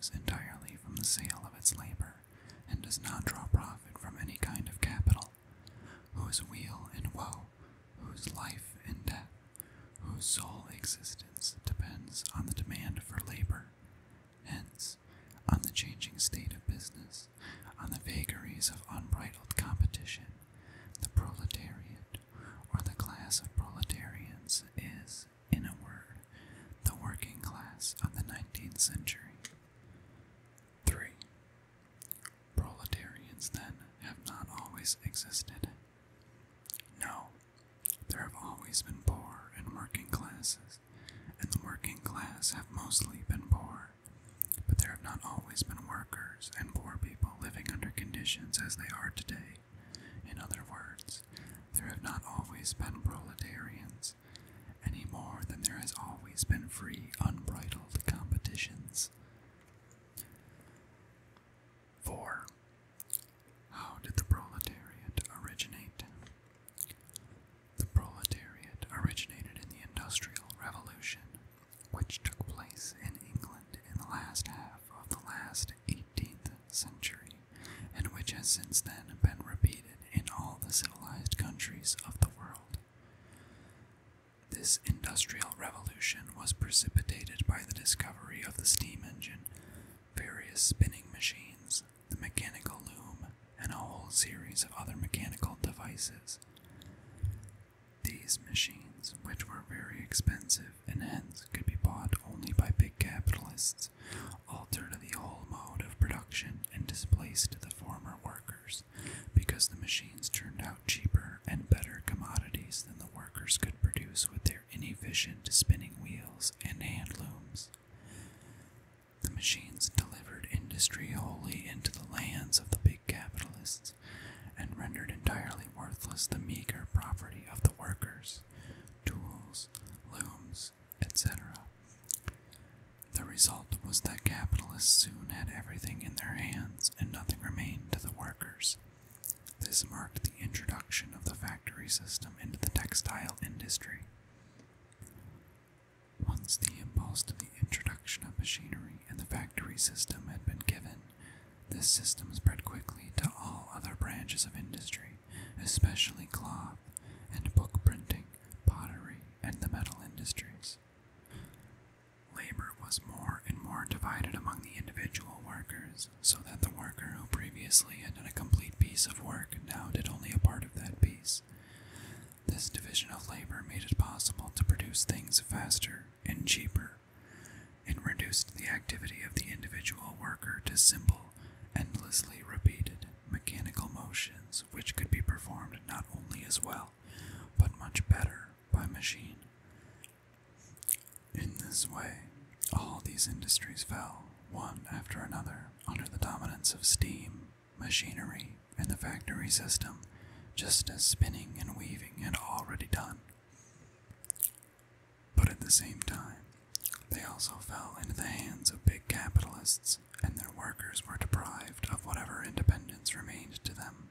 lives entirely from the sale of its labor, and does not draw profit from any kind of capital, whose weal and woe, whose life and death, whose sole existence depends on the demand for labor, hence, on the changing state of business, on the vagaries of unbridled competition, the proletariat, or the class of proletarians, is, in a word, the working class of the 19th century. 3. Proletarians, then, have not always existed. No, there have always been poor and working classes, and the working class have mostly been poor, but there have not always been workers and poor people living under conditions as they are today. In other words, there have not always been proletarians, any more than there has always been free, unbridled competitions. 4. How did the proletariat originate? The proletariat originated in the Industrial Revolution, which took place in England in the last half of the last 18th century, and which has since then been repeated in all the civilized countries of the world. This Industrial Revolution was precipitated by the discovery of the steam engine, various spinning machines, the mechanical loom, and a whole series of other mechanical devices. These machines, which were very expensive and hence could be bought only by big capitalists, altered the whole mode of production and displaced the former workers, because the machines turned out cheaper and better commodities than the workers could produce with their inefficient spinning wheels and hand looms. The machines delivered industry wholly into the lands of the big capitalists, and rendered entirely worthless the meager property of the workers, tools, looms, etc. The result was that capitalists soon had everything in their hands, and nothing remained to the workers. This marked the introduction of the factory system into the textile industry. Once the impulse to the introduction of machinery and the factory system had been given, this system spread quickly to all other branches of industry, especially cloth and book printing, pottery, and the metal industries. Labor was more and more divided among the individual workers, so that the worker who previously had done a complete piece of work now did only a part of that piece. This division of labor made it possible to produce things faster and cheaper. It reduced the activity of the individual worker to simple, endlessly repeated mechanical motions which could be performed not only as well, but much better by machine. In this way, all these industries fell, one after another, under the dominance of steam, machinery, and the factory system, just as spinning and weaving had already done. But at the same time, they also fell into the hands of big capitalists, and their workers were deprived of whatever independence remained to them.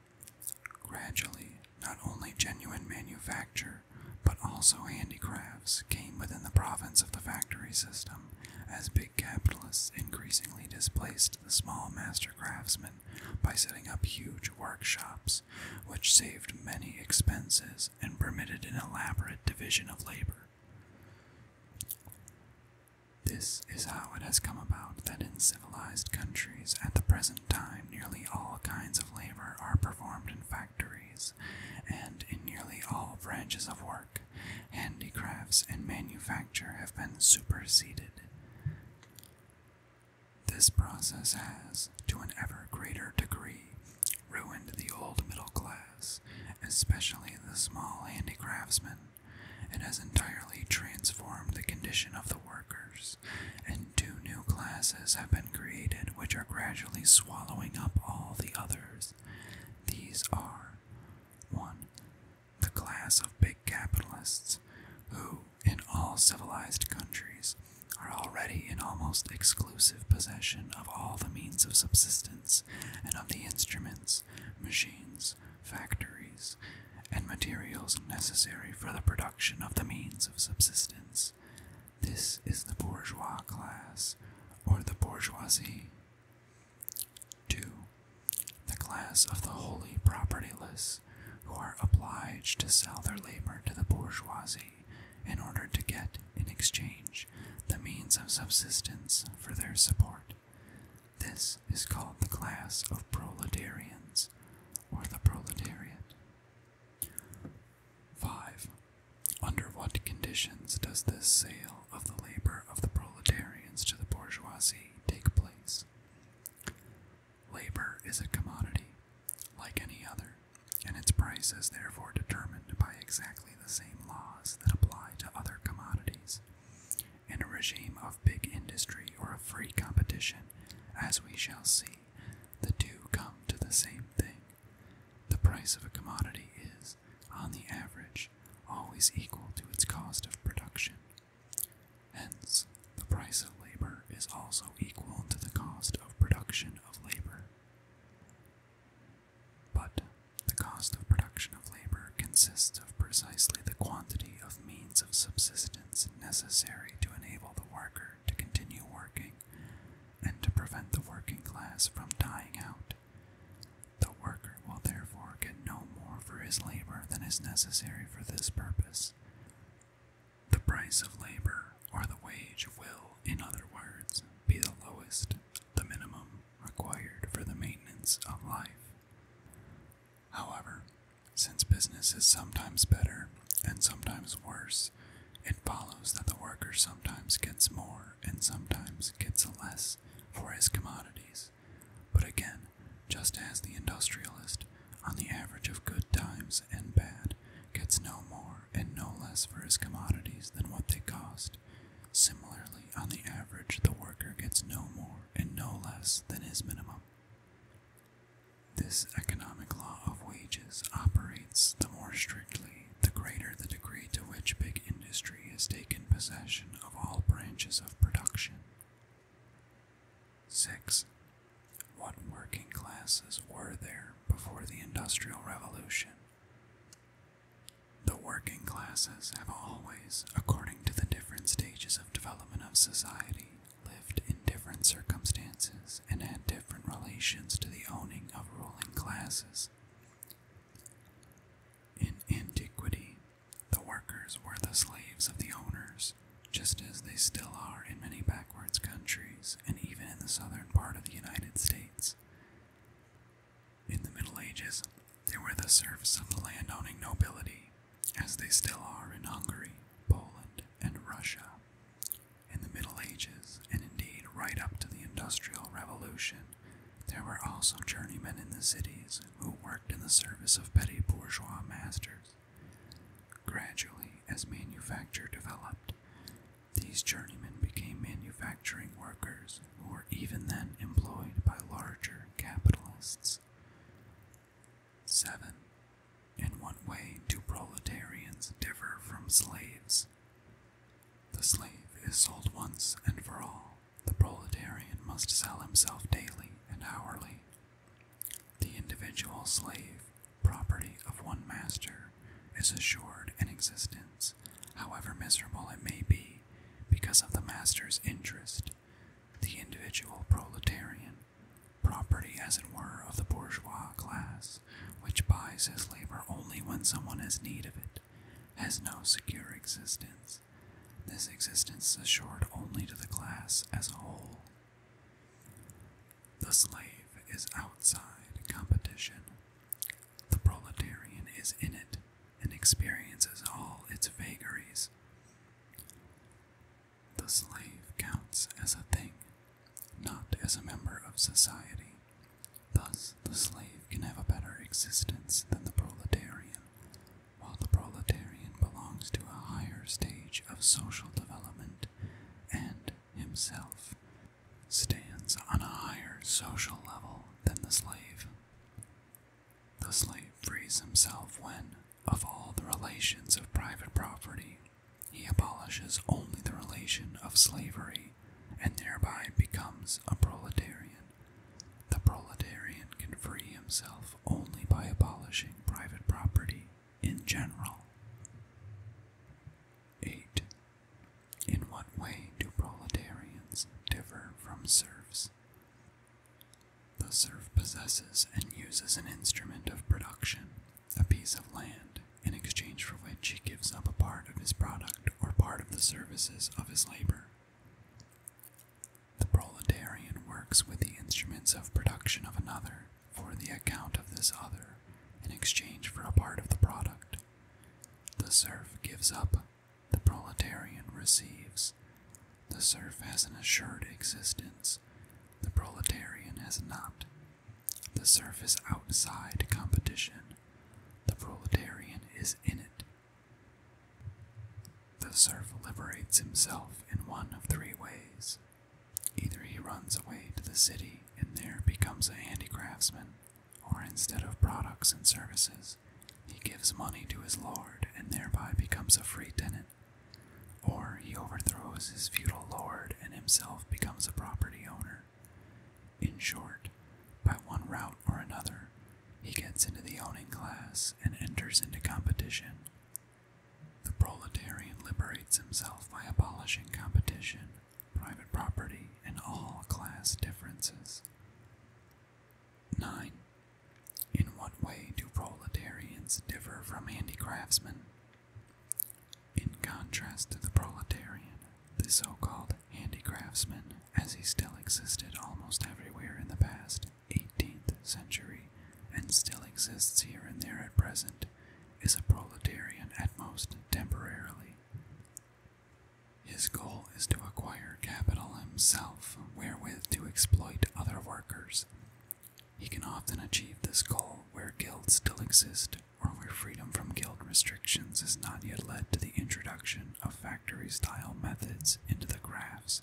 Gradually, not only genuine manufacture, but also handicrafts came within the province of the factory system, as big capitalists increasingly displaced the small master craftsmen by setting up huge workshops, which saved many expenses and permitted an elaborate division of labor. This is how it has come about that in civilized countries at the present time nearly all kinds of labor are performed in factories, and in nearly all branches of work, handicrafts and manufacture have been superseded. This process has, to an ever greater degree, ruined the old middle class, especially the small handicraftsmen. It has entirely transformed the condition of the workers, and two new classes have been created which are gradually swallowing up all the others. These are 1. The class of big capitalists, who, in all civilized countries, are already in almost exclusive possession of all the means of subsistence and of the instruments, machines, factories, and materials necessary for the production of the means of subsistence. This is the bourgeois class, or the bourgeoisie. 2. The class of the wholly propertyless, who are obliged to sell their labor to the bourgeoisie in order to get, in exchange, the means of subsistence for their support. This is called the class of proletarians, or the proletariat. 5. Under what conditions does this sale of the labor of the proletarians to the bourgeoisie take place? Labor is a commodity, like any other, and its price is therefore determined by exactly the same laws that apply to other commodities. In a regime of big industry or of free competition, as we shall see, the two come to the same thing. The price of a commodity is, on the average, always equal to its cost of production. Hence, the price of labor is also equal to the cost of production of labor. But the cost of production of labor consists of precisely the quantity of means of subsistence necessary to enable the worker to continue working and to prevent the working class from dying out. The worker will therefore get no more for his labor than is necessary for this purpose. The price of labor, or the wage, will, in other words, be the lowest, the minimum required for the maintenance of life. However, since business is sometimes better and sometimes worse, it follows that the worker sometimes gets more and sometimes gets less for his commodities. But again, just as the industrialist, on the average of good times and bad, gets no more and no less for his commodities than what they cost, similarly, on the average, the worker gets no more and no less than his minimum. This economic law of wages operates the more strictly, the greater the degree to which big industry has taken possession of all branches of production. 6. What working classes were there before the Industrial Revolution? The working classes have always, according to the different stages of development of society, lived in different circumstances and had different relations to the owning of ruling classes. In antiquity, the workers were the slaves of the owners, just as they still are in many backwards countries and even in the southern part of the United States. In the Middle Ages, they were the serfs of the land-owning nobility, as they still are in Hungary, Poland, and Russia. In the Middle Ages, and indeed right up to the Industrial Revolution, there were also journeymen in the cities who worked in the service of petty bourgeois masters. Gradually, as manufacture developed, these journeymen became manufacturing workers who were even then employed by larger capitalists. 7. In what way do proletarians differ from slaves? The slave is sold once and for all. The proletarian must sell himself daily and hourly. The individual slave, property of one master, is assured an existence, however miserable it may be, because of the master's interest. The individual proletarian, property as it were of the bourgeois class, which buys his labor only when someone has need of it, has no secure existence. This existence is assured only to the class as a whole. The slave is outside competition. The proletarian is in it and experiences all its vagaries. The slave counts as a thing, not as a member of society. Thus, the slave can have a better existence than the proletarian, while the proletarian belongs to a higher stage of social development and, himself, stands on a higher social level than the slave. The slave frees himself when, of all the relations of private property, he abolishes only the relation of slavery, and thereby becomes a proletarian. The proletarian can free himself only by abolishing private property in general. 8. In what way do proletarians differ from the serf possesses and uses an instrument of production, a piece of land, in exchange for which he gives up a part of his product or part of the services of his labor. The proletarian works with the instruments of production of another for the account of this other, in exchange for a part of the product. The serf gives up, the proletarian receives. The serf has an assured existence, the proletarian has not. The serf is outside competition, the proletarian is in it. The serf liberates himself in one of three ways. Either he runs away to the city and there becomes a handicraftsman, or instead of products and services, he gives money to his lord and thereby becomes a free tenant, or he overthrows his feudal lord and himself becomes a property owner. In short, by one route or another, he gets into the owning class and enters into competition. The proletarian liberates himself by abolishing competition, private property, and all class differences. 9. In what way do proletarians differ from handicraftsmen? In contrast to the proletarian, the so-called handicraftsman, as he still existed almost everywhere in the past 18th century, and still exists here and there at present, is a proletarian at most temporarily. His goal is to acquire capital himself, wherewith to exploit other workers. He can often achieve this goal where guilds still exist, or where freedom from guild restrictions has not yet led to the introduction of factory-style methods into the crafts,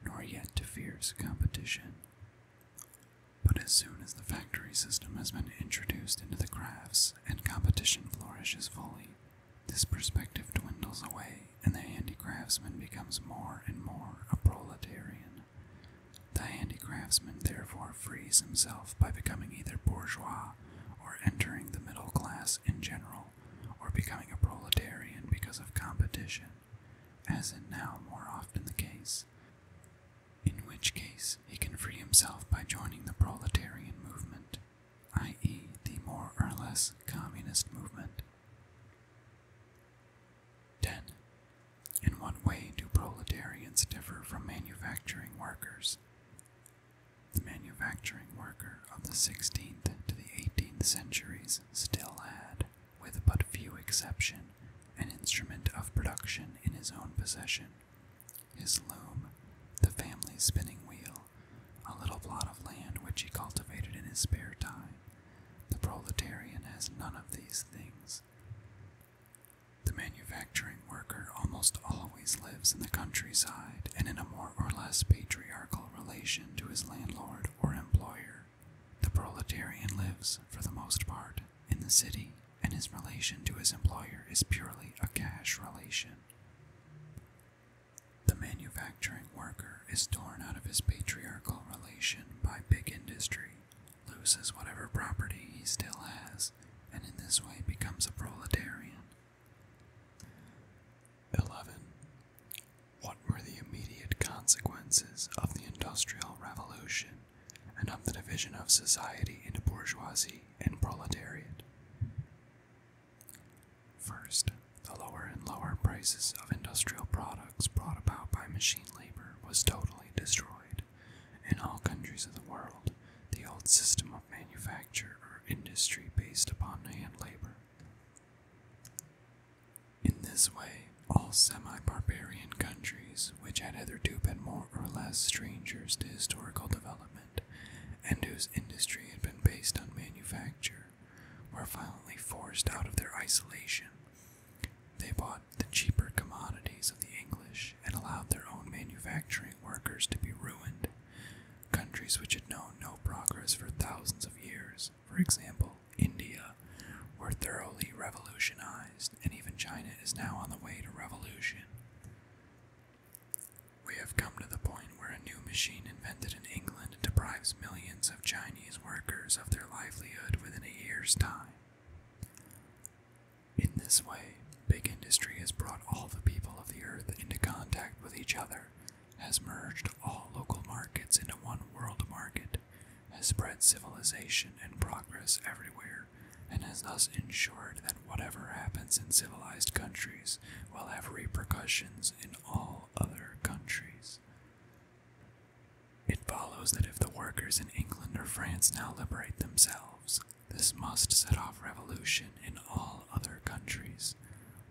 nor yet to fierce competition. But as soon as the factory system has been introduced into the crafts and competition flourishes fully, this perspective dwindles away and the handicraftsman becomes more and more a proletarian. The handicraftsman therefore frees himself by becoming either bourgeois or entering the middle class in general, or becoming a proletarian because of competition, as is now more often the case, in which case he can free himself by joining the proletarian movement, i.e. the more or less communist movement. 10. In what way do proletarians differ from manufacturing workers? The manufacturing worker of the 16th to the 18th centuries still had, with but few exception, an instrument of production in his own possession. His loom, the family spinning wheel, a little plot of land which he cultivated in his spare time. The proletarian has none of these things. The manufacturing worker almost always lives in the countryside and in a more or less patriarchal relation to his landlord or employer. The proletarian lives, for the most part, in the city, and his relation to his employer is purely a cash relation. The manufacturing worker is torn out of his patriarchal relation by big industry, loses whatever property he still has, and in this way becomes a proletarian. 11. What were the immediate consequences of the Industrial Revolution and of the division of society into bourgeoisie and proletariat? First, the lower and lower prices of industrial products brought about by machine labor was totally destroyed. In all countries of the world, the old system of manufacture or industry based upon hand labor. In this way, all semi-barbarian countries, which had hitherto been more or less strangers to historical development, and whose industry had been based on manufacture, were violently forced out of their isolation. They bought the cheaper commodities of the English and allowed their own manufacturing workers to be ruined. Countries which had known no progress for thousands of years, for example, India, were thoroughly revolutionized, and even China is now on the way to revolution. We have come to the point where a new machine invented in England deprives millions of Chinese workers of their livelihood within a year's time. In this way, big industry has brought all the people of the earth into contact with each other, has merged all local markets into one world market, has has spread civilization and progress everywhere, and has thus ensured that whatever happens in civilized countries will have repercussions in all other countries. It follows that if the workers in England or France now liberate themselves, this must set off revolution in all other countries,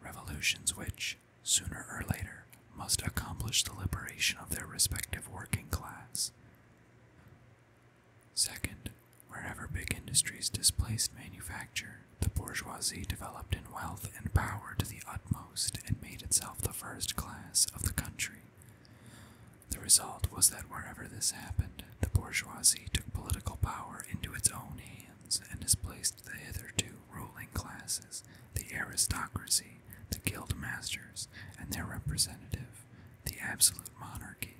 revolutions which, sooner or later, must accomplish the liberation of their respective working class. Second, wherever big industries displaced manufacture, the bourgeoisie developed in wealth and power to the utmost and made itself the first class of the country. The result was that wherever this happened, the bourgeoisie took political power into its own hands and displaced the hitherto ruling classes, the aristocracy, the guild masters, and their representative, the absolute monarchy.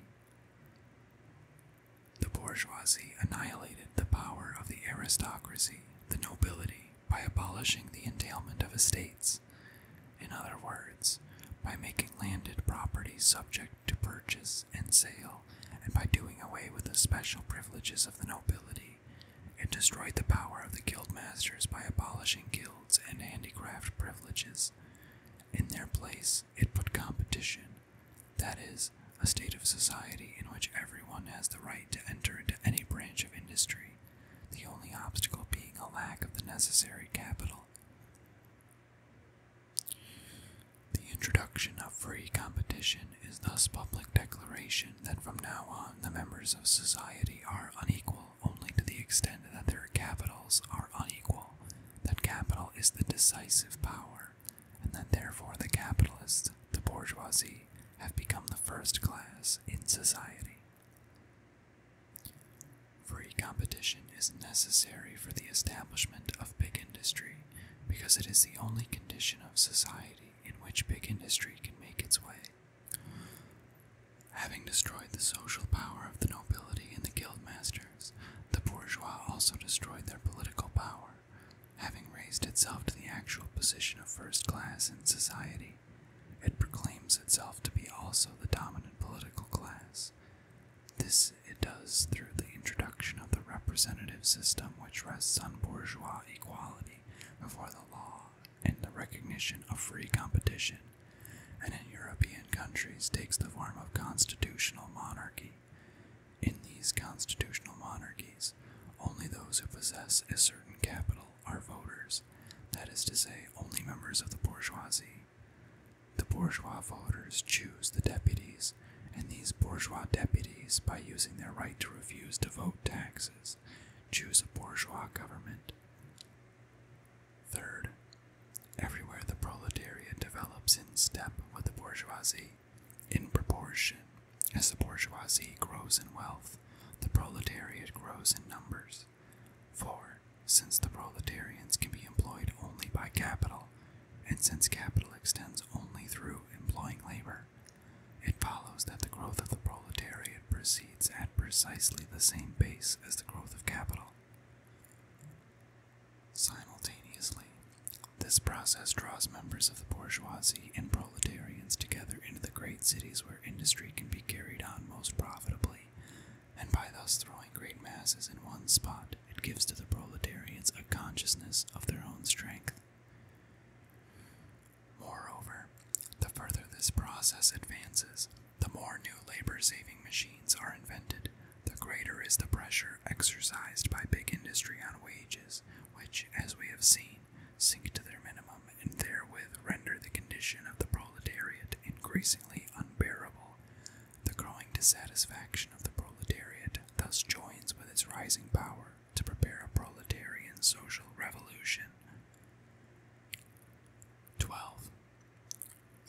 The bourgeoisie annihilated the power of the aristocracy, the nobility, by abolishing the entailment of estates. In other words, by making landed property subject to purchase and sale, and by doing away with the special privileges of the nobility, it destroyed the power of the guild masters by abolishing guilds and handicraft privileges. In their place, it put competition, that is, a state of society in which everyone has the right to enter into any branch of industry, the only obstacle being a lack of the necessary capital. The introduction of free competition is thus public declaration that from now on the members of society are unequal only to the extent that their capitals are unequal, that capital is the decisive power, and that therefore the capitalists, the bourgeoisie, have become the first class in society. Free competition is necessary for the establishment of big industry, because it is the only condition of society in which big industry can make its way. Having destroyed the social power of the nobility and the guild masters, the bourgeois also destroyed their political power. Having raised itself to the actual position of first class in society, it proclaims itself to be also the dominant political class. This it does through the introduction of the representative system, which rests on bourgeois equality before the law and the recognition of free competition, and in European countries takes the form of constitutional monarchy. In these constitutional monarchies, only those who possess a certain capital are voters, that is to say, only members of the bourgeoisie. The bourgeois voters choose the deputies, and these bourgeois deputies, by using their right to refuse to vote taxes, choose a bourgeois government. Third, everywhere the proletariat develops in step with the bourgeoisie, in proportion as the bourgeoisie grows in wealth, the proletariat grows in numbers. For, since the proletarians can be employed only by capital, and since capital extends only through employing labor, it follows that the growth of the proletariat proceeds at precisely the same pace as the growth of capital. Simultaneously, this process draws members of the bourgeoisie and proletarians together into the great cities where industry can be carried on most profitably, and by thus throwing great masses in one spot, it gives to the proletarians a consciousness of their own strength. Moreover, the further this process advances, the more new labor-saving machines are invented, the greater is the pressure exercised by big industry on wages, which, as we have seen, sink to their minimum and therewith render the condition of the proletariat increasingly unbearable. The growing dissatisfaction of the proletariat thus joins with its rising power to prepare a proletarian social revolution. 12.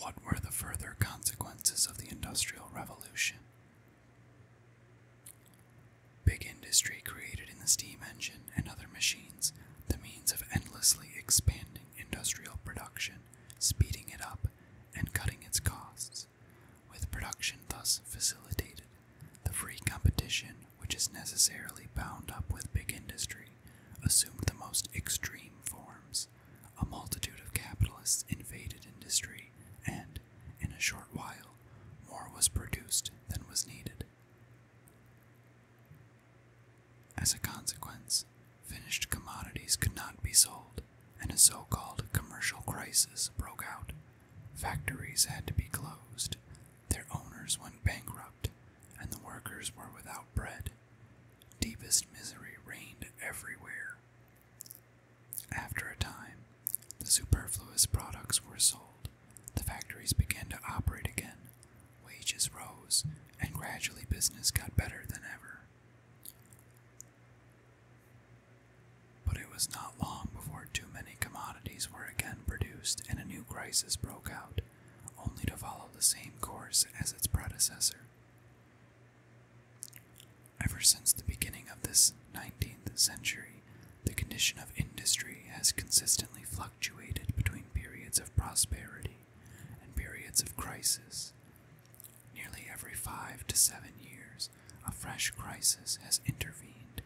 What were the further consequences of the Industrial Revolution? Big industry created in the steam engine and other machines the means of endlessly expanding industrial production, speeding it up, and cutting its costs. With production thus facilitated, the free competition, which is necessarily bound up with big industry, assumed the most extreme forms. A multitude of capitalists invaded industry, and, in a short while, more was produced than was needed. As a consequence, finished commodities could not be sold, and a so-called commercial crisis broke out. Factories had to be closed, their owners went bankrupt, and the workers were without bread. Deepest misery reigned everywhere. After a time, the superfluous products were sold, the factories began to operate again, wages rose, and gradually business got better than ever. But it was not long before too many commodities were again produced and a new crisis broke out, only to follow the same course as its predecessor. Ever since the beginning of this 19th century, the condition of industry has consistently fluctuated between periods of prosperity and periods of crisis. Nearly every 5 to 7 years, a fresh crisis has intervened,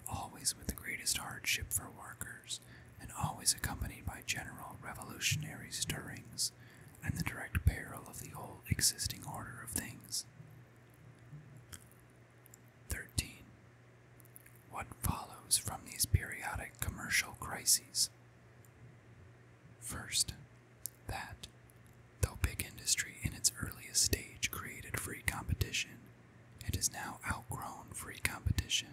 always with the greatest hardship for workers, and always accompanied by general revolutionary stirrings and the direct peril of the whole existing order of things. 13. What follows from these periodic commercial crises? First, that, though big industry in its earliest stage created free competition, it has now outgrown free competition.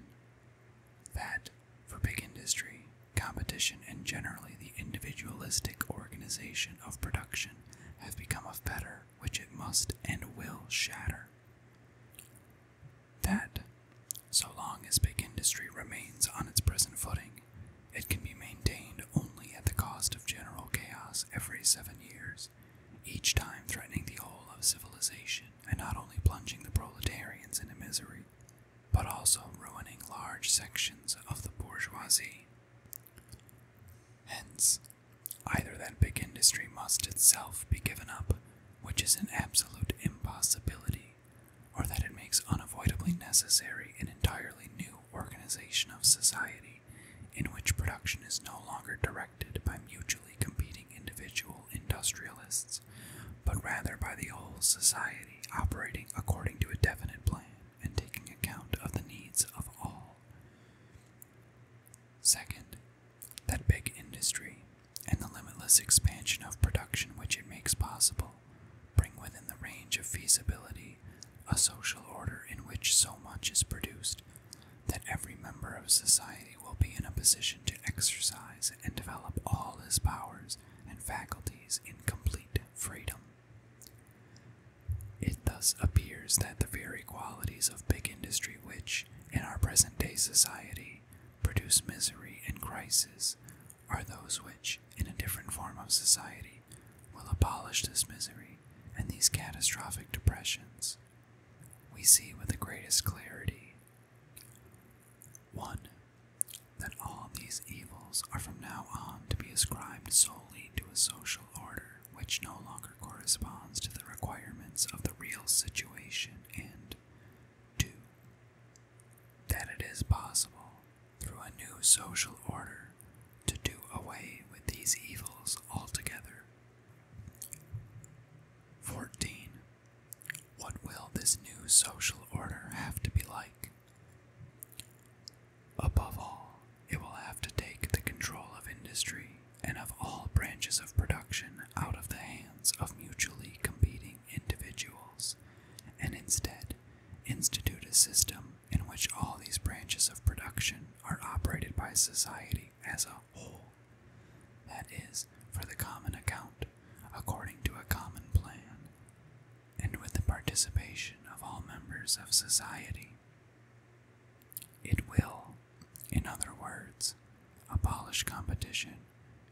That, for big industry, competition and generally the individualistic organization of production have become a fetter which it must and will shatter. That, so long as big industry remains on its present footing, it can be maintained only at the cost of general chaos every 7 years, each time threatening the whole of civilization and not only plunging the proletarians into misery, but also ruining large sections of the bourgeoisie. Hence, either that big industry must itself be given up, which is an absolute impossibility, or that it makes unavoidably necessary an entirely new organization of society, in which production is no longer directed by mutually competing individual industrialists, but rather by the whole society operating according to a definite plan and taking account of the needs of all. Second, that big industry and the limitless expansion of production which it makes possible bring within the range of feasibility a social order in which so much is produced that every member of society will be in a position to exercise and develop all his powers and faculties in complete freedom. It thus appears that the very qualities of big industry which, in our present-day society, produce misery and crisis are those which, in a different form of society, will abolish this misery and these catastrophic depressions. We see with the greatest clarity. 1. That all these evils are from now on to be ascribed solely to a social order which no longer corresponds to the requirements of the real situation, and 2. That it is possible, through a new social order, to do away with these evils altogether. 14. What will this new social order have to be like? Above all, it will have to take the control of industry and of all branches of production out of the hands of mutually competing individuals, and instead institute a system in which all these branches of production are operated by society as a whole, that is, for the common account, according to a common plan, and with the participation of all members of society. It will, in other words, abolish competition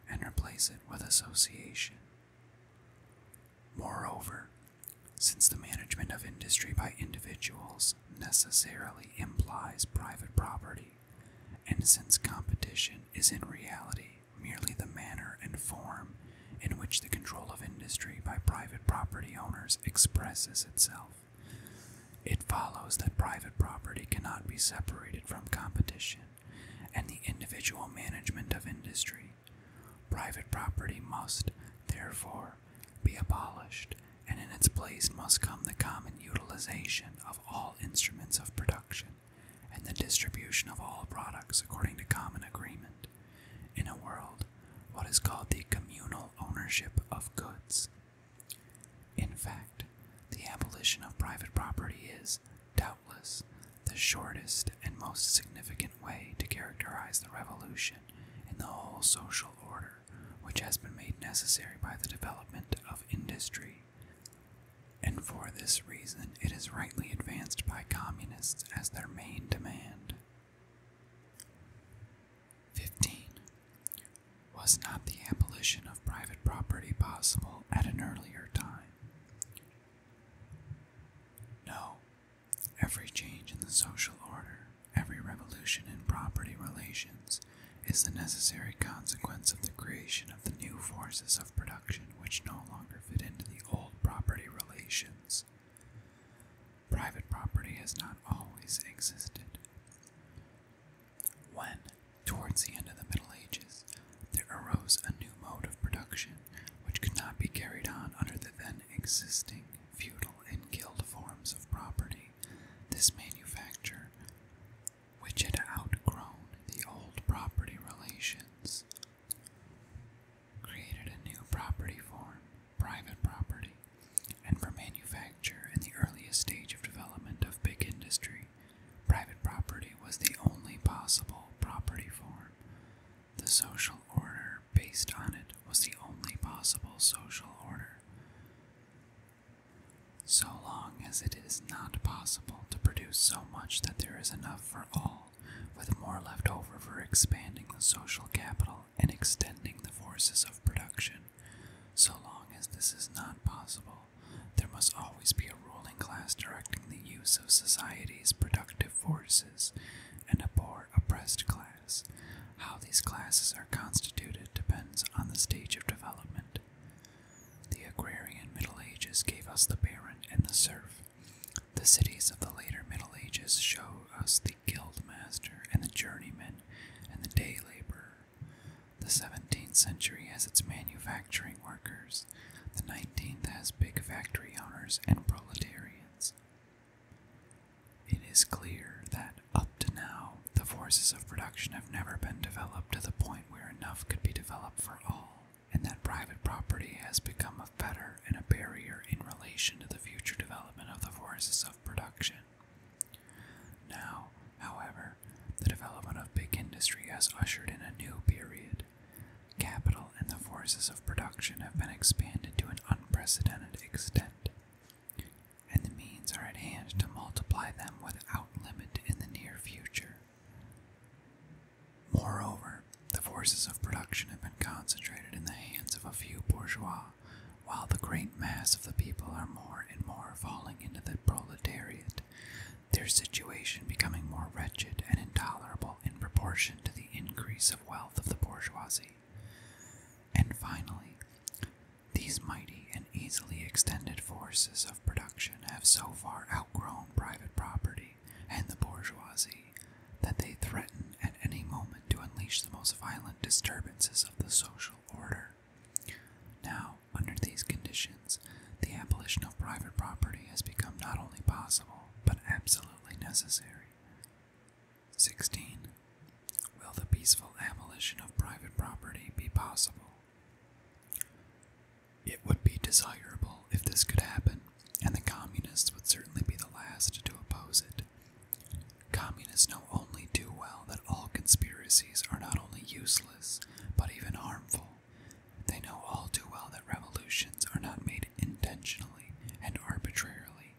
and replace it with association. Moreover, since the management of industry by individuals necessarily implies private property, and since competition is in reality merely the manner and form in which the control of industry by private property owners expresses itself, it follows that private property cannot be separated from competition and the individual management of industry. Private property must, therefore, be abolished, and in its place must come the common utilization of all instruments of production, and the distribution of all works according to common agreement, in a world what is called the communal ownership of goods. In fact, the abolition of private property is, doubtless, the shortest and most significant way to characterize the revolution in the whole social order which has been made necessary by the development of industry. And for this reason it is rightly advanced by communists as their main demand. 15. Was not the abolition of private property possible at an earlier time? No. Every change in the social order, every revolution in property relations, is the necessary consequence of the creation of the new forces of production which no longer fit into the old property relations. Private property has not always existed. When, towards the end of the Middle Ages, there arose a new mode of production which could not be carried on under the then existing feudal and guild forms of property, this manufacture, which had outgrown the old property relations, created a new property form, private property, and for manufacture in the earliest stage of development of big industry, private property was the only possible property form. The social order based on it was the only possible social order. So long as it is not possible to produce so much that there is enough for all, with more left over for expanding the social capital and extending the forces of production, so long as this is not possible, there must always be a ruling class directing the use of society's productive forces, and a poor oppressed class. How these classes are constituted depends on the stage of development. The agrarian Middle Ages gave us the baron and the serf. The cities of the later Middle Ages show us the guild master and the journeyman and the day laborer. The 17th century has its manufacturing workers. The 19th has big factory owners and proletarians. It is clear that, up to now, the forces of production have never been developed to the point where enough could be developed for all, and that private property has become a fetter and a barrier in relation to the future development of the forces of production. Now, however, the development of big industry has ushered in a new period. Capital and the forces of production have been expanded to an unprecedented extent, and the means are at hand to multiply them without limit in the near future. Moreover, the forces of production have been concentrated in the hands of a few bourgeois, while the great mass of the people are more and more falling into the proletariat, their situation becoming more wretched and intolerable in proportion to the increase of wealth of the bourgeoisie. And finally, these mighty and easily extended forces of production have so far outgrown private property and the bourgeoisie that they threaten at any moment to unleash the most violent disturbances of the social order. Now, under these conditions, the abolition of private property has become not only possible, but absolutely necessary. 16. Will the peaceful abolition of private property be possible? It would be desirable if this could happen, and the communists would certainly be the last to oppose it. Communists know only too well that all conspiracies are not only useless, but even harmful. They know all too well that revolutions are not made intentionally and arbitrarily,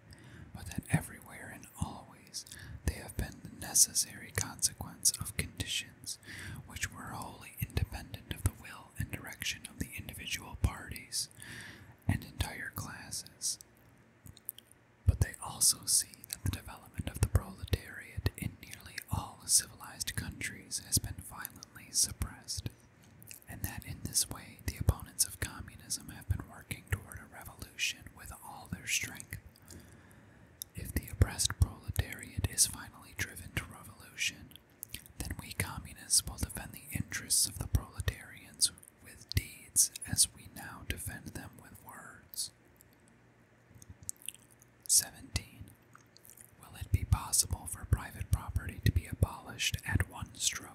but that everywhere and always they have been the necessary consequence of conditions which were wholly independent of the will and direction of the individual parties and entire classes. But they also see that the development of the proletariat in nearly all civilized countries has been violently suppressed, and that in this way the opponents of communism have been working toward a revolution with all their strength. If the oppressed proletariat is finally driven to revolution, then we communists will defend the interests of the proletarians with deeds as we now defend them with words. 17. Will it be possible for private property to be abolished at one stroke?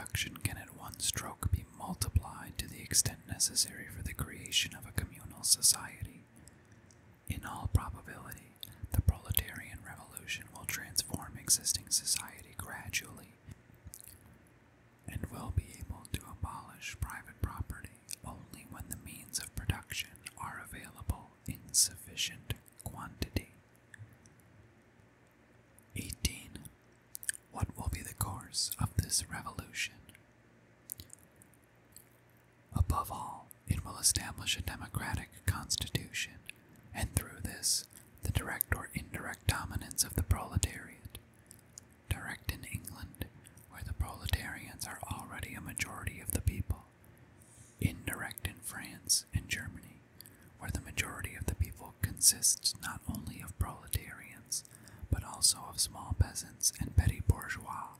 production can at one stroke be multiplied to the extent necessary for the creation of a communal society. In all probability, the proletarian revolution will transform existing society gradually and will be able to abolish private property only when the means of production are available in sufficient quantity. 18. What will be the course of this revolution? Above all, it will establish a democratic constitution, and through this, the direct or indirect dominance of the proletariat. Direct in England, where the proletarians are already a majority of the people. Indirect in France and Germany, where the majority of the people consists not only of proletarians, but also of small peasants and petty bourgeois,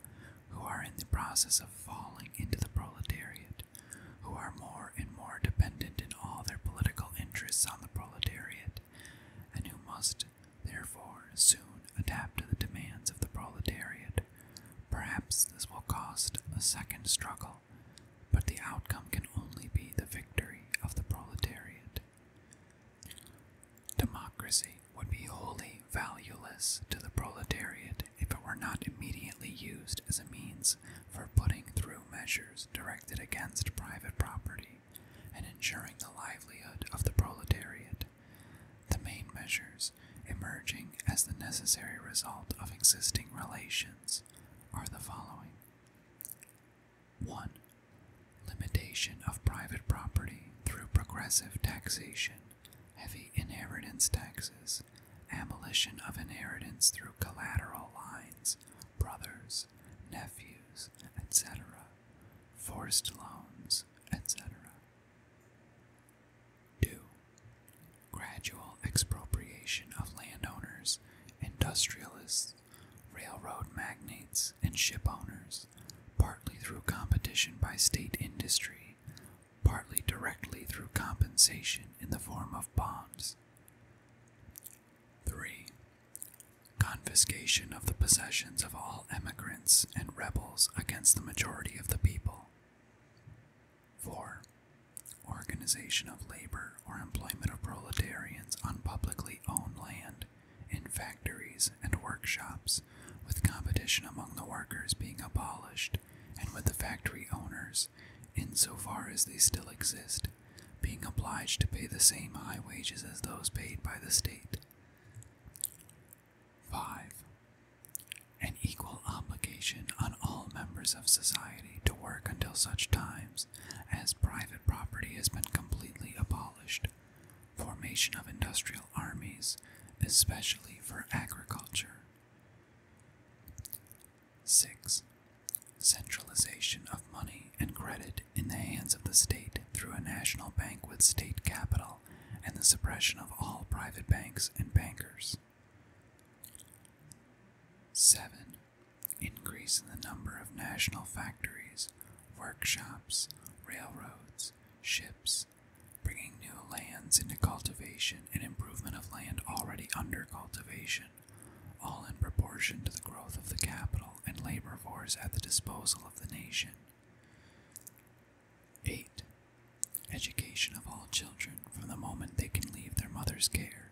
who are in the process of falling into the proletariat, who are more and more dependent in all their political interests on the proletariat, and who must, therefore, soon adapt to the demands of the proletariat. Perhaps this will cost a second struggle, but the outcome can only be the victory of the proletariat. Democracy would be wholly valueless to the proletariat if it were not immediately used as a means for putting through measures directed against private property and ensuring the livelihood of the proletariat. The main measures, emerging as the necessary result of existing relations, are the following. 1. Limitation of private property through progressive taxation, heavy inheritance taxes, abolition of inheritance through collateral lines, brothers, nephews, etc., forced loans, etc. 2. Gradual expropriation of landowners, industrialists, railroad magnates, and ship owners, partly through competition by state industry, partly directly through compensation in the form of bonds. 3. Confiscation of the possessions of all emigrants and rebels against the majority of the people. 4. Organization of labor or employment of proletarians on publicly owned land, in factories and workshops, with competition among the workers being abolished, and with the factory owners, insofar as they still exist, being obliged to pay the same high wages as those paid by the state. 5. An equal obligation on all members of society to work until such times as private property has been completely abolished. Formation of industrial armies, especially for agriculture. 6. Centralization of money and credit in the hands of the state through a national bank with state capital and the suppression of all private banks and bankers. 7. Increase in the number of national factories, workshops, railroads, ships, bringing new lands into cultivation and improvement of land already under cultivation, all in proportion to the growth of the capital and labor force at the disposal of the nation. 8. Education of all children from the moment they can leave their mother's care,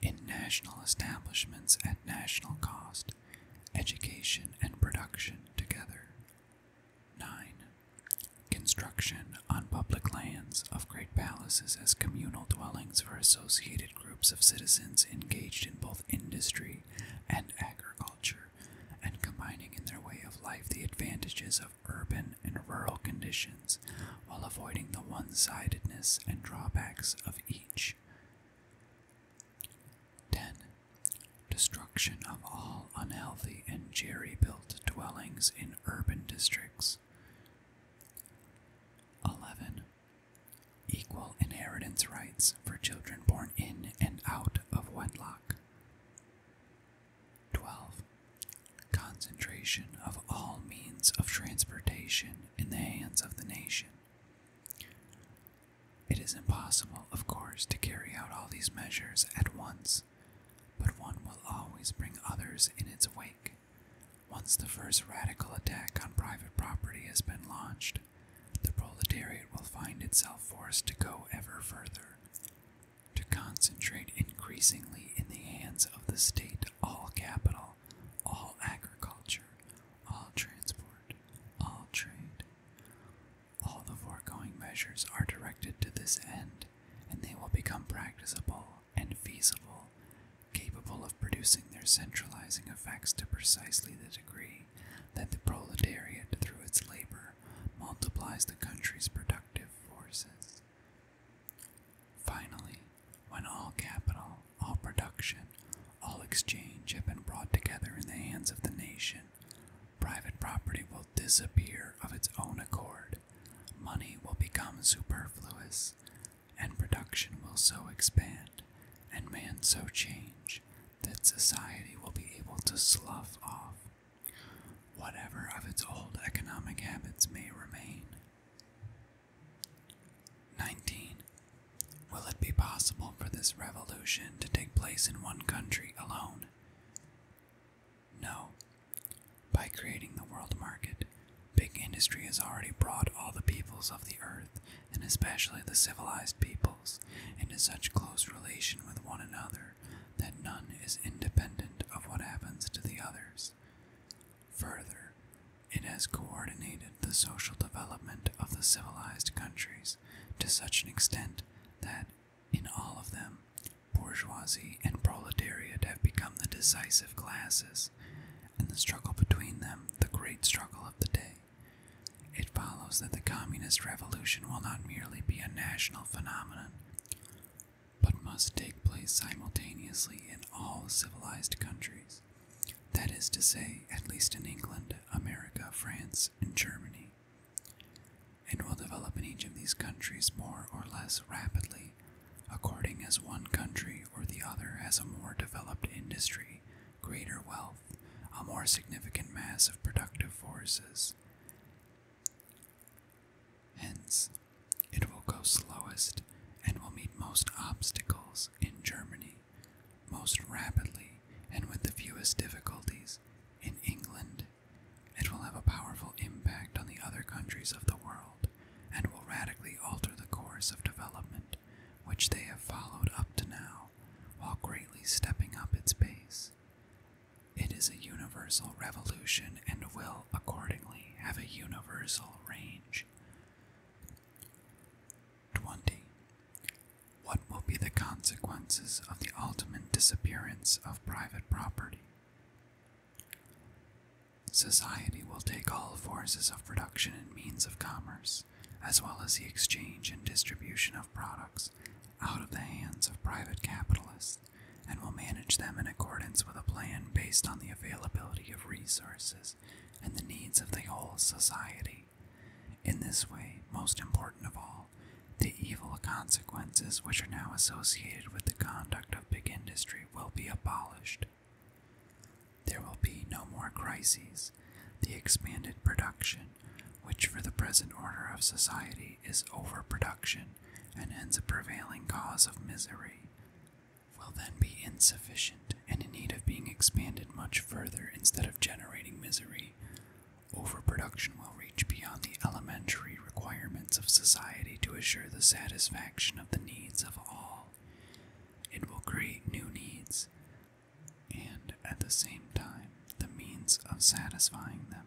in national establishments at national cost, education and production together. 9. Construction on public lands of great palaces as communal dwellings for associated groups of citizens engaged in both industry and agriculture, and combining in their way of life the advantages of urban and rural conditions, while avoiding the one-sidedness and drawbacks of each. 10. Destruction of all unhealthy and jerry-built dwellings in urban districts. 11. Equal inheritance rights for children born in and out of wedlock. 12. Concentration of all means of transportation in the hands of the nation. It is impossible, of course, to carry out all these measures at once, but one will always bring others in its wake. Once the first radical attack on private property has been launched, the proletariat will find itself forced to go ever further, to concentrate increasingly in the hands of the state all capital, all agriculture, all transport, all trade. All the foregoing measures are directed to this end, and they will become practicable and feasible, capable of producing their centralizing effects to precisely the degree that the proletariat, through its labor, multiplies the country's productive forces. Finally, when all capital, all production, all exchange have been brought together in the hands of the nation, private property will disappear of its own accord, money will become superfluous, and production will so expand, and man so change, that society will be able to slough off whatever of its old economic habits may remain. 19. Will it be possible for this revolution to take place in one country alone? No. By creating the world market, big industry has already brought all the peoples of the earth, and especially the civilized peoples, into such close relation with one another that none is independent of what happens to the others. Further, it has coordinated the social development of the civilized countries to such an extent that, in all of them, bourgeoisie and proletariat have become the decisive classes, and the struggle between them the great struggle of the day. It follows that the communist revolution will not merely be a national phenomenon, but must take place simultaneously in all civilized countries. That is to say, at least in England, America, France, and Germany. It will develop in each of these countries more or less rapidly, according as one country or the other has a more developed industry, greater wealth, a more significant mass of productive forces. Hence, it will go slowest and will meet most obstacles in Germany, most rapidly and with the fewest difficulties in England. It will have a powerful impact on the other countries of the world, and will radically alter the course of development which they have followed up to now, while greatly stepping up its pace. It is a universal revolution and will, accordingly, have a universal range. 20. What will be the consequences of the ultimate disappearance of private property? Society will take all forces of production and means of commerce, as well as the exchange and distribution of products, out of the hands of private capitalists, and will manage them in accordance with a plan based on the availability of resources and the needs of the whole society. In this way, most important of all, the evil consequences which are now associated with the conduct of big industry will be abolished. There will be no more crises. The expanded production, which for the present order of society is overproduction and hence a prevailing cause of misery, will then be insufficient and in need of being expanded much further instead of generating misery. Overproduction will reach beyond the elementary requirements of society to assure the satisfaction of the needs of all. It will create new needs, and at the same time, the means of satisfying them.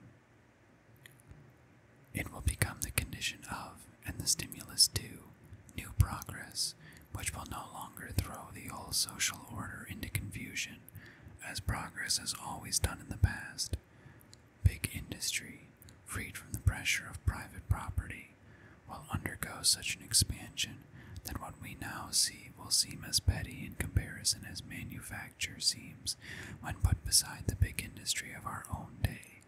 It will become the condition of, and the stimulus to, new progress, which will no longer throw the whole social order into confusion, as progress has always done in the past. Big industry, freed from the pressure of private property, will undergo such an expansion that what we now see will seem as petty in comparison as manufacture seems when put beside the big industry of our own day.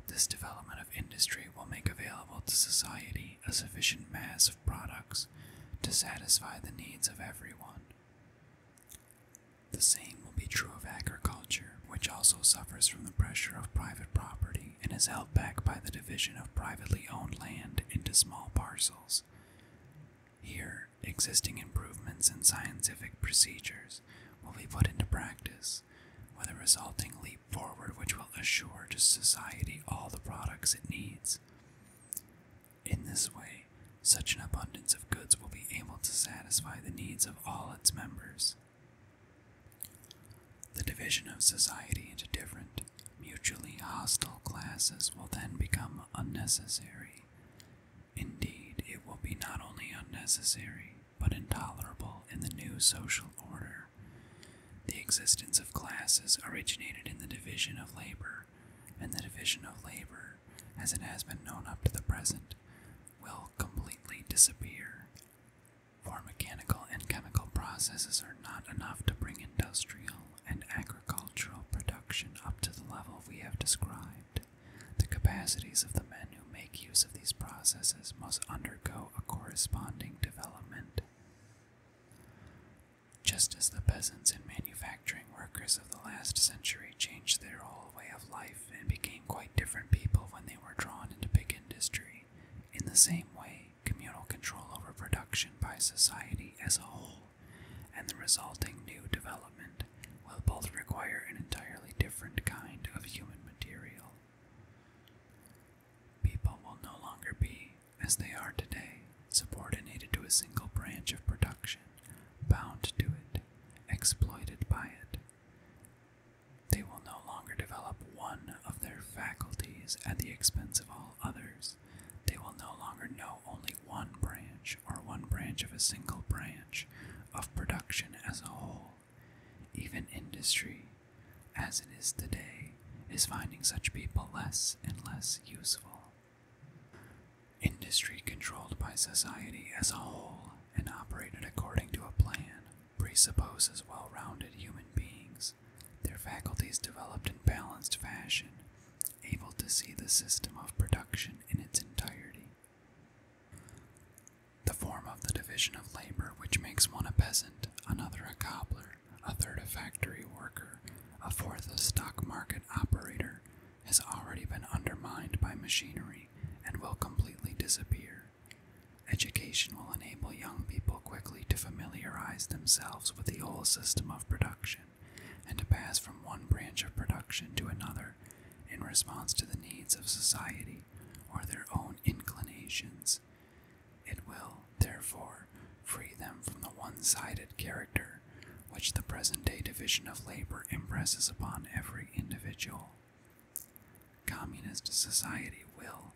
This development of industry will make available to society a sufficient mass of products to satisfy the needs of everyone. The same will be true of agriculture, which also suffers from the pressure of private property and is held back by the division of privately owned land into small parcels. Here, existing improvements in scientific procedures will be put into practice, with a resulting leap forward which will assure to society all the products it needs. In this way, such an abundance of goods will be able to satisfy the needs of all its members. The division of society into different, mutually hostile classes will then become unnecessary. Indeed, it will be not only unnecessary, but intolerable in the new social order. The existence of classes originated in the division of labor, and the division of labor, as it has been known up to the present, will completely disappear. For mechanical and chemical processes are not enough to bring industrial and agricultural production up to the level we have described. The capacities of the men who make use of these processes must undergo a corresponding development. Just as the peasants and manufacturing workers of the last century changed their whole way of life and became quite different people when they were drawn into big industry, in the same way, communal control over production by society as a whole and the resulting new development will both require an entirely different kind of human material. People will no longer be, as they are today, subordinated to a single branch of production, bound to it, exploited by it. They will no longer develop one of their faculties at the expense of all others. They will no longer know only one branch or one branch of a single branch of production as a whole. Even industry, as it is today, is finding such people less and less useful. Industry controlled by society as a whole and operated according to a plan presupposes well-rounded human beings, their faculties developed in balanced fashion, able to see the system of production in its entirety. The form of the division of labor which makes one a peasant, another a cobbler, a third a factory worker, a fourth a stock market operator, has already been undermined by machinery and will completely disappear. Education will enable young people quickly to familiarize themselves with the whole system of production and to pass from one branch of production to another in response to the needs of society or their own inclinations. It will, therefore, free them from the one-sided character which the present-day division of labor impresses upon every individual. Communist society will,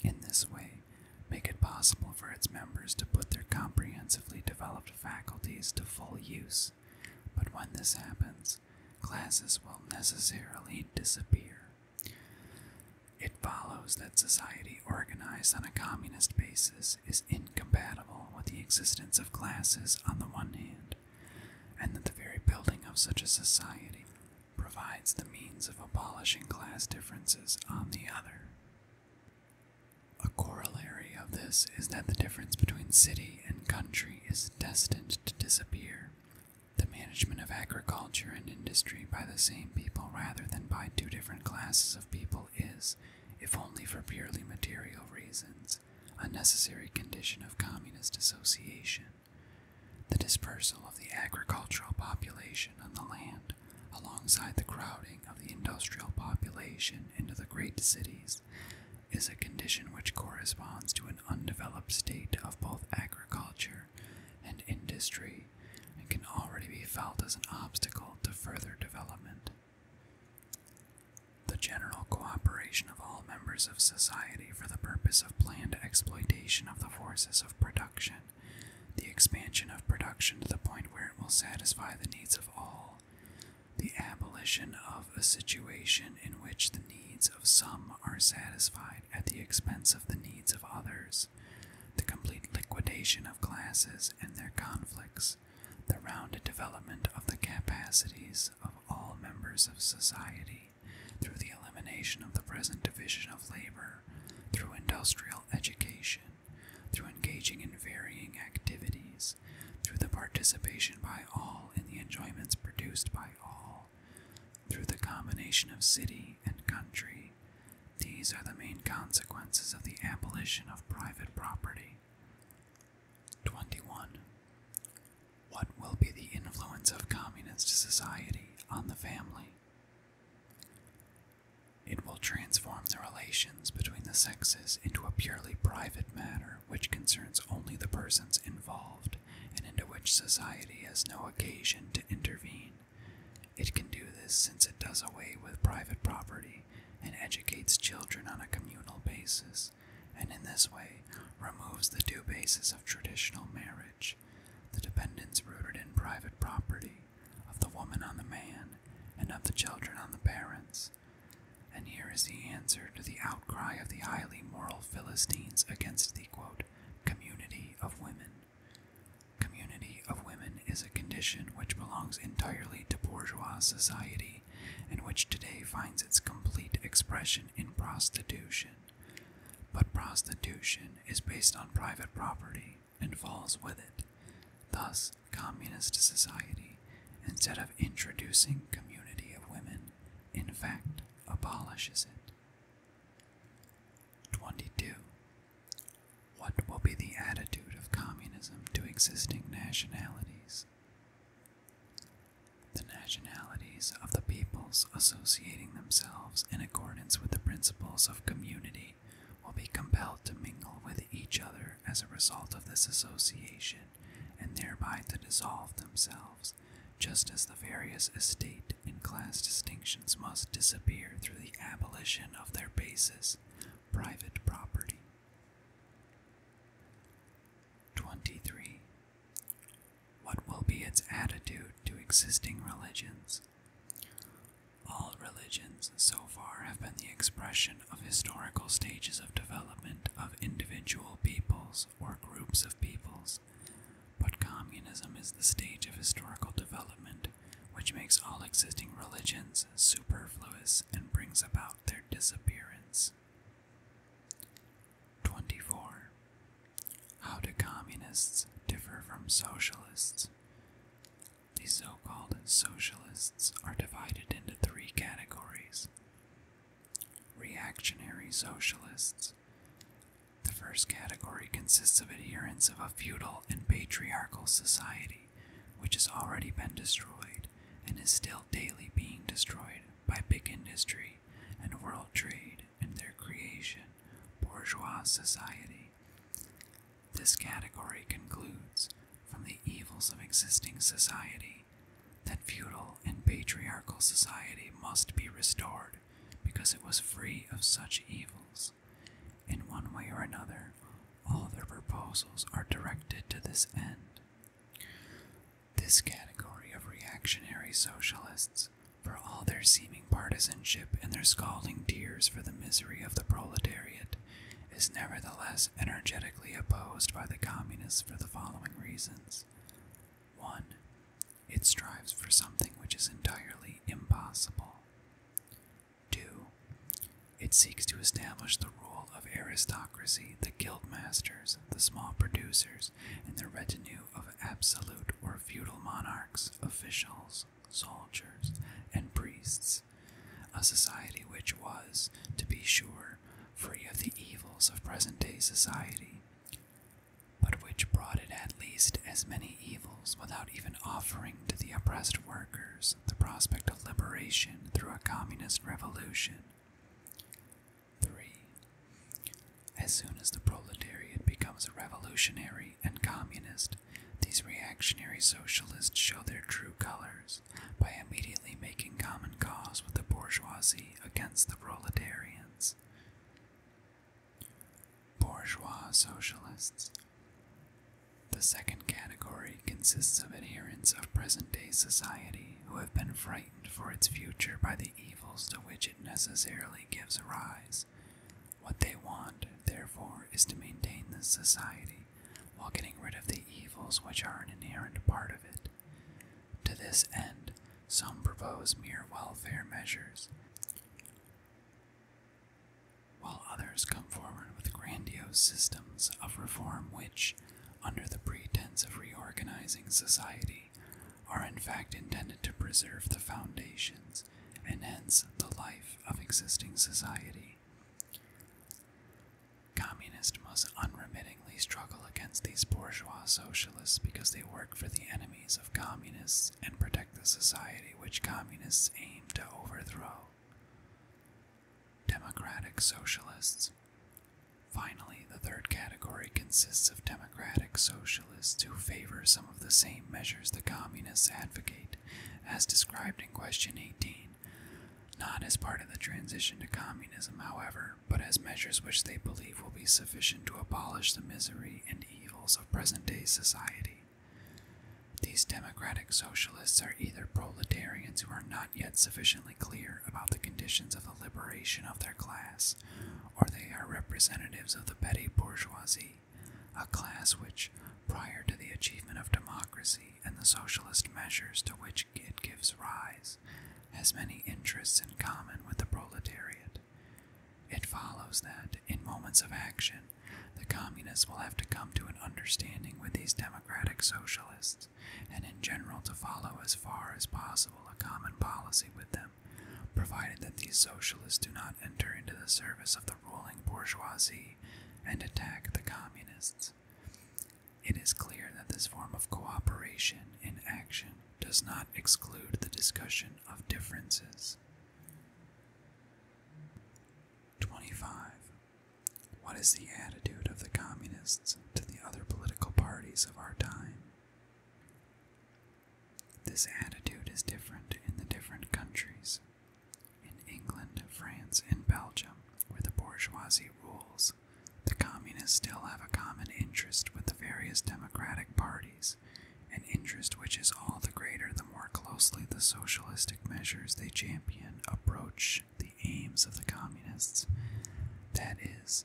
in this way, make it possible for its members to put their comprehensively developed faculties to full use, but when this happens, classes will necessarily disappear. It follows that society organized on a communist basis is incompatible with the existence of classes on the one hand, and that the very building of such a society provides the means of abolishing class differences on the other. A corollary of this is that the difference between city and country is destined to disappear. The management of agriculture and industry by the same people rather than by two different classes of people is, if only for purely material reasons, a necessary condition of communist association. The dispersal of the agricultural population on the land, alongside the crowding of the industrial population into the great cities, is a condition which corresponds to an undeveloped state of both agriculture and industry and can already be felt as an obstacle to further development. The general cooperation of all members of society for the purpose of planned exploitation of the forces of production, the expansion of production to the point where it will satisfy the needs of all, the abolition of a situation in which the needs of some are satisfied at the expense of the needs of others, the complete liquidation of classes and their conflicts, the rounded development of the capacities of all members of society, through the elimination of the present division of labor, through industrial education, through engaging in varying activities, through the participation by all in the enjoyments produced by all, through the combination of city and country. These are the main consequences of the abolition of private property. 21. What will be the influence of communist society on the family? transform the relations between the sexes into a purely private matter which concerns only the persons involved and into which society has no occasion to intervene. It can do this since it does away with private property and educates children on a communal basis, and in this way removes the two bases of traditional marriage, the dependence rooted in private property, of the woman on the man, and of the children on the parents. And here is the answer to the outcry of the highly moral Philistines against the, quote, community of women. Community of women is a condition which belongs entirely to bourgeois society, and which today finds its complete expression in prostitution. But prostitution is based on private property and falls with it. Thus, communist society, instead of introducing community of women, in fact, abolishes it. 22. What will be the attitude of communism to existing nationalities? The nationalities of the peoples associating themselves in accordance with the principles of community will be compelled to mingle with each other as a result of this association, and thereby to dissolve themselves, just as the various estate and class distinctions must disappear through the abolition of their basis, private property. 23. What will be its attitude to existing religions? All religions so far have been the expression of historical stages of development of individual peoples or groups of peoples, but communism is the stage of historical development which makes all existing religions superfluous and brings about their disappearance. 24. How do communists differ from socialists? The so-called socialists are divided into three categories. Reactionary socialists. The first category consists of adherents of a feudal and patriarchal society, which has already been destroyed and is still daily being destroyed by big industry and world trade and their creation, bourgeois society. This category concludes, from the evils of existing society, that feudal and patriarchal society must be restored because it was free of such evils. In one way or another, all their proposals are directed to this end. This category of reactionary socialists, for all their seeming partisanship and their scalding tears for the misery of the proletariat, is nevertheless energetically opposed by the communists for the following reasons. 1. It strives for something which is entirely impossible. 2. It seeks to establish the rule of aristocracy, the guildmasters, the small producers, and the retinue of absolute or feudal monarchs, officials, soldiers, and priests, a society which was, to be sure, free of the evils of present-day society, but which brought it at least as many evils without even offering to the oppressed workers the prospect of liberation through a communist revolution. 3. As soon as the proletariat becomes revolutionary and communist, these reactionary socialists show their true colors by immediately making common cause with the bourgeoisie against the proletarians. Bourgeois socialists. The second category consists of adherents of present-day society who have been frightened for its future by the evils to which it necessarily gives rise. What they want, therefore, is to maintain this society, while getting rid of the evils which are an inherent part of it. To this end, some propose mere welfare measures, while others come forward with grandiose systems of reform which, under the pretense of reorganizing society, are in fact intended to preserve the foundations, and hence the life of existing society. Communists must unremittingly struggle against these bourgeois socialists because they work for the enemies of communists and protect the society which communists aim to overthrow. democratic socialists. Finally, the third category consists of democratic socialists who favor some of the same measures the communists advocate, as described in question 18, not as part of the transition to communism, however, but as measures which they believe will be sufficient to abolish the misery and evils of present-day society. These democratic socialists are either proletarians who are not yet sufficiently clear about the conditions of the liberation of their class, or they are representatives of the petty bourgeoisie, a class which, prior to the achievement of democracy and the socialist measures to which it gives rise, has many interests in common with the proletariat. It follows that, in moments of action, the communists will have to come to an understanding with these democratic socialists, and in general to follow as far as possible a common policy with them, provided that these socialists do not enter into the service of the ruling bourgeoisie and attack the communists. It is clear that this form of cooperation in action does not exclude the discussion of differences. 25. What is the attitude of the communists to the other political parties of our time? This attitude is different in the different countries. In England, France, and Belgium, where the bourgeoisie rules, the communists still have a common interest with the various democratic parties, an interest which is all the greater the more closely the socialistic measures they champion approach the aims of the communists. That is,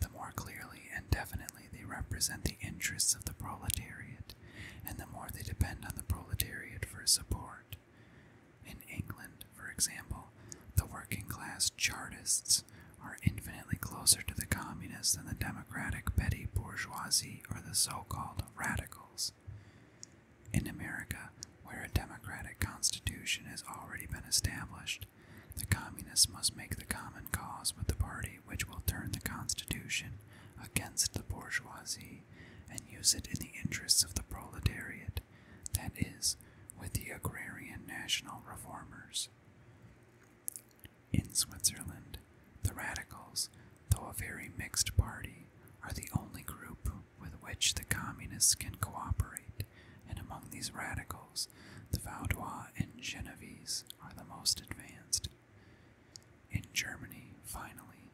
the more clearly and definitely they represent the interests of the proletariat, and the more they depend on the proletariat for support. In England, for example, the working class Chartists are infinitely closer to the communists than the democratic petty bourgeoisie or the so-called radicals. In America, where a democratic constitution has already been established, the communists must make the common cause with the party which will turn the constitution against the bourgeoisie and use it in the interests of the proletariat, that is, with the agrarian national reformers. In Switzerland, the radicals, though a very mixed party, are the only group with which the communists can cooperate, and among these radicals, the Vaudois and Genevese are the most advanced. In Germany, finally,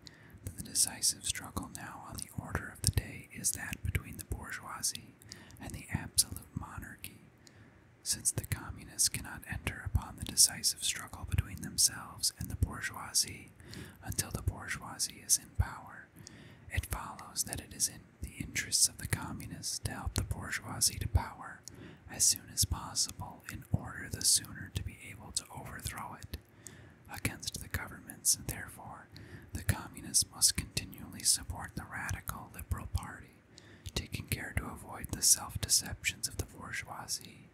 the decisive struggle now on the order of the day is that between the bourgeoisie and the absolute monarchy. Since the communists cannot enter upon the decisive struggle between themselves and the bourgeoisie until the bourgeoisie is in power, it follows that it is in the interests of the communists to help the bourgeoisie to power as soon as possible in order the sooner to be able to overthrow it. Against the governments, therefore, the communists must continually support the radical liberal party, taking care to avoid the self-deceptions of the bourgeoisie,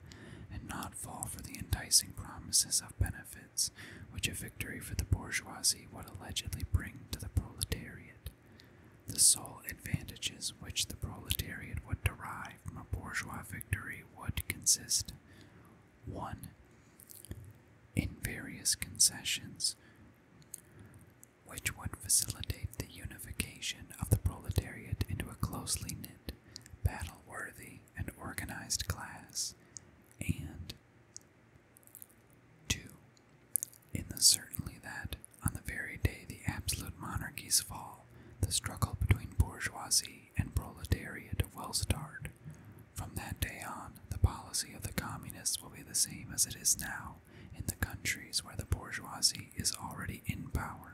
and not fall for the enticing promises of benefits which a victory for the bourgeoisie would allegedly bring to the proletariat. The sole advantages which the proletariat would derive from a bourgeois victory would consist: 1. In various concessions, which would facilitate the unification of the proletariat into a closely knit, battle-worthy, and organized class, and 2. In the certainty that, on the very day the absolute monarchies fall, the struggle between bourgeoisie and proletariat will start. From that day on, the policy of the communists will be the same as it is now in the countries where the bourgeoisie is already in power.